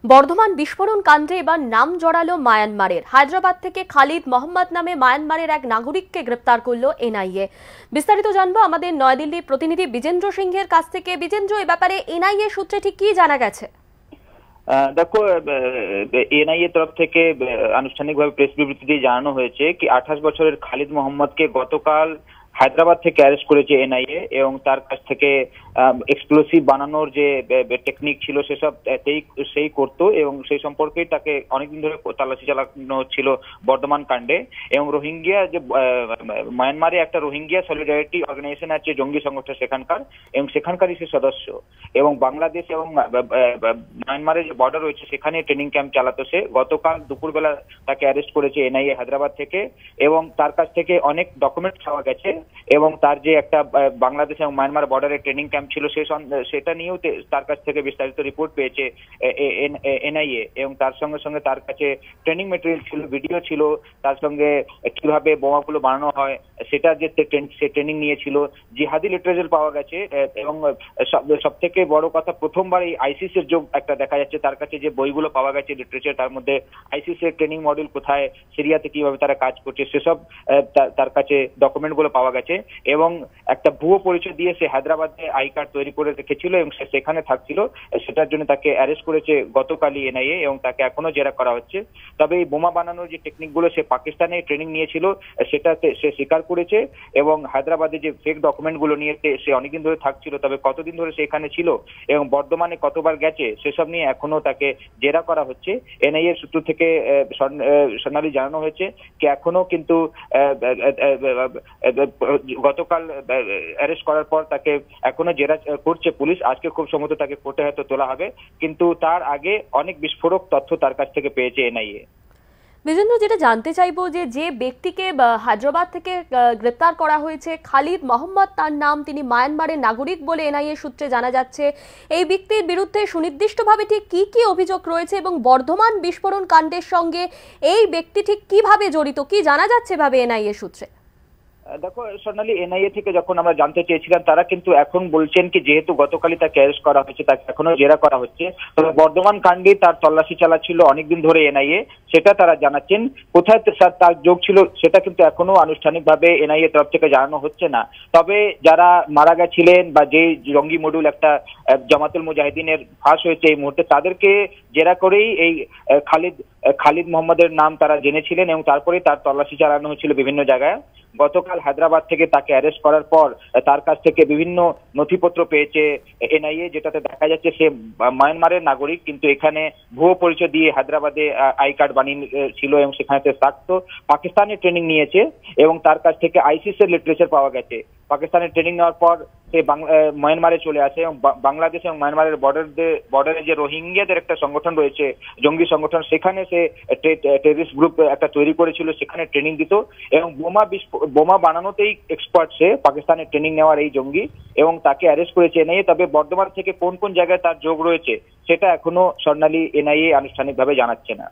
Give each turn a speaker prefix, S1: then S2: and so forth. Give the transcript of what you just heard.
S1: বর্ধমান বিস্ফোরণ কাণ্ডে এবার নাম জড়ালো মায়ানমারের। হায়দ্রাবাদ থেকে খালিদ মোহাম্মদ নামে মায়ানমারের এক নাগরিককে গ্রেপ্তার করলো এনআইএ। বিস্তারিত জানবো আমাদের নয়াদিল্লির প্রতিনিধি বিজেন্দ্র সিংহের কাছ থেকে। বিজেন্দ্র, এ ব্যাপারে এনআইএ সূত্রে ঠিক কি জানা গেছে?
S2: দেখো, এনআইএ তরফ থেকে আনুষ্ঠানিকভাবে প্রেস বিবৃতিতে জানানো হয়েছে কি 28 বছরের খালিদ মোহাম্মদকে গতকাল হায়দ্রাবাদ থেকে অ্যারেস্ট করেছে এনআইএ এবং তার কাছ থেকে এক্সপ্লোসিভ বানানোর যে টেকনিক ছিল সেসব সেই করতো এবং সেই সম্পর্কেই তাকে অনেকদিন ধরে তল্লাশি চালানো হচ্ছিল বর্ধমান কাণ্ডে। এবং রোহিঙ্গিয়া যে মায়ানমারে একটা রোহিঙ্গিয়া সলিডারিটি অর্গানাইজেশন আছে, জঙ্গি সংগঠন সেখানকার, এবং সেখানকারই সে সদস্য। এবং বাংলাদেশ এবং মায়ানমারের যে বর্ডার রয়েছে সেখানে ট্রেনিং ক্যাম্প চালাতো সে। গতকাল দুপুরবেলা তাকে অ্যারেস্ট করেছে এনআইএ হায়দ্রাবাদ থেকে এবং তার কাছ থেকে অনেক ডকুমেন্ট পাওয়া গেছে এবং তার যে একটা বাংলাদেশ এবং মায়ানমার বর্ডারে ট্রেনিং ক্যাম্প ছিল সেটা নিয়েও তার কাছ থেকে বিস্তারিত রিপোর্ট পেয়েছে এনআইএ। এবং তার সঙ্গে সঙ্গে তার কাছে ট্রেনিং মেটেরিয়াল ছিল, ভিডিও ছিল, তার সঙ্গে কিভাবে বোমাগুলো বানানো হয় সেটা যে সে ট্রেনিং নিয়েছিল। জিহাদি লিটারেচার পাওয়া গেছে এবং সব থেকে বড় কথা, প্রথমবার এই আইসিস এর যোগ একটা দেখা যাচ্ছে। তার কাছে যে বইগুলো পাওয়া গেছে লিটারেচার, তার মধ্যে আইসিস এর ট্রেনিং মডিউল কোথায়, সিরিয়াতে কিভাবে তারা কাজ করছে সেসব তার কাছে ডকুমেন্ট গুলো পাওয়া গেছে। এবং একটা ভুয়ো পরিচয় দিয়ে সে হায়দ্রাবাদে আই কার্ড তৈরি করে রেখেছিল এবং সে সেখানে থাকছিল। সেটার জন্য তাকে অ্যারেস্ট করেছে গতকালই এনআইএ এবং তাকে এখনো জেরা করা হচ্ছে। তবে এই বোমা বানানোর যে টেকনিক গুলো সে পাকিস্তানে ট্রেনিং নিয়েছিল সেটাতে সে স্বীকার করেছে এবং হায়দ্রাবাদে যে ফেক ডকুমেন্ট গুলো নিয়ে সে অনেকদিন ধরে থাকছিল, তবে কতদিন ধরে সে এখানে ছিল এবং বর্ধমানে কতবার গেছে সেসব নিয়ে এখনো তাকে জেরা করা হচ্ছে। এনআইএ সূত্র থেকে সোনালি জানানো হয়েছে কি এখনো কিন্তু গতকাল অ্যারেস্ট করার পর তাকে এখনো জেরা করছে পুলিশ। আজকে খুব সম্ভবত তাকে কোর্টে হয়তো তোলা হবে, কিন্তু তার আগে অনেক বিস্ফোরক তথ্য তার কাছ থেকে পেয়েছে এনআইএ।
S1: বিজেন্দ্র, যেটা জানতে চাইবো যে ব্যক্তিকে হায়দ্রাবাদ থেকে গ্রেপ্তার করা হয়েছে খালিদ মোহাম্মদ, তার নাম, তিনি মায়ানমারের নাগরিক বলে এনআইএ সূত্রে জানা যাচ্ছে। এই ব্যক্তির বিরুদ্ধে সুনির্দিষ্টভাবে ঠিক কি কি অভিযোগ রয়েছে এবং বর্ধমান বিস্ফোরণ কাণ্ডের সঙ্গে এই ব্যক্তি ঠিক কিভাবে জড়িত, কি জানা যাচ্ছে ভাবে এনআইএ সূত্রে?
S2: দেখো সোনালী, এনআইএ থেকে যখন আমরা জানতে চেয়েছিলাম তারা কিন্তু এখন বলছেন কি যেহেতু গতকালই তাকে অ্যারেস্ট করা হয়েছে তাকে এখনো জেরা করা হচ্ছে, তবে বর্ধমান কাণ্ডে তার তল্লাশি চালাচ্ছিল অনেকদিন ধরে এনআইএ, সেটা তারা জানাচ্ছেন। কোথায় তার যোগ ছিল সেটা কিন্তু এখনো আনুষ্ঠানিকভাবে এনআইএ তরফ থেকে জানানো হচ্ছে না। তবে যারা মারা গেছিলেন বা যে জঙ্গি মডুল একটা জামাতুল মুজাহিদিনের ফাঁস হয়েছে এই মুহূর্তে, তাদেরকে জেরা করেই এই খালিদ মোহাম্মদের নাম তারা জেনেছিলেন এবং তারপরেই তার তল্লাশি চালানো হয়েছিল বিভিন্ন জায়গায়। গতকাল হায়দ্রাবাদ থেকে তাকে অ্যারেস্ট করার পর তার কাছ থেকে বিভিন্ন নথিপত্র পেয়েছে এনআইএ, যেটাতে দেখা যাচ্ছে সে মায়ানমারের নাগরিক, কিন্তু এখানে ভুয়ো পরিচয় দিয়ে হায়দ্রাবাদে আই কার্ড বানিয়ে ছিল এবং সেখানে থাকতো। পাকিস্তানে ট্রেনিং নিয়েছে এবং তার কাছ থেকে আইসিস এর লিটারেচার পাওয়া গেছে। পাকিস্তানে ট্রেনিং নেওয়ার পর সে মায়ানমারে চলে আসে এবং বাংলাদেশ এবং মায়ানমারের বর্ডারে যে রোহিঙ্গিয়াদের একটা সংগঠন রয়েছে, জঙ্গি সংগঠন, সেখানে সে টেররিস্ট গ্রুপ একটা তৈরি করেছিল, সেখানে ট্রেনিং দিত এবং বোমা বানানোতেই এক্সপার্ট সে, পাকিস্তানে ট্রেনিং নেওয়ার এই জঙ্গি, এবং তাকে অ্যারেস্ট করেছে এনআইএ। তবে বর্ধমান থেকে কোন কোন জায়গায় তার যোগ রয়েছে সেটা এখনো স্বর্ণালী এনআইএ আনুষ্ঠানিকভাবে জানাচ্ছে না।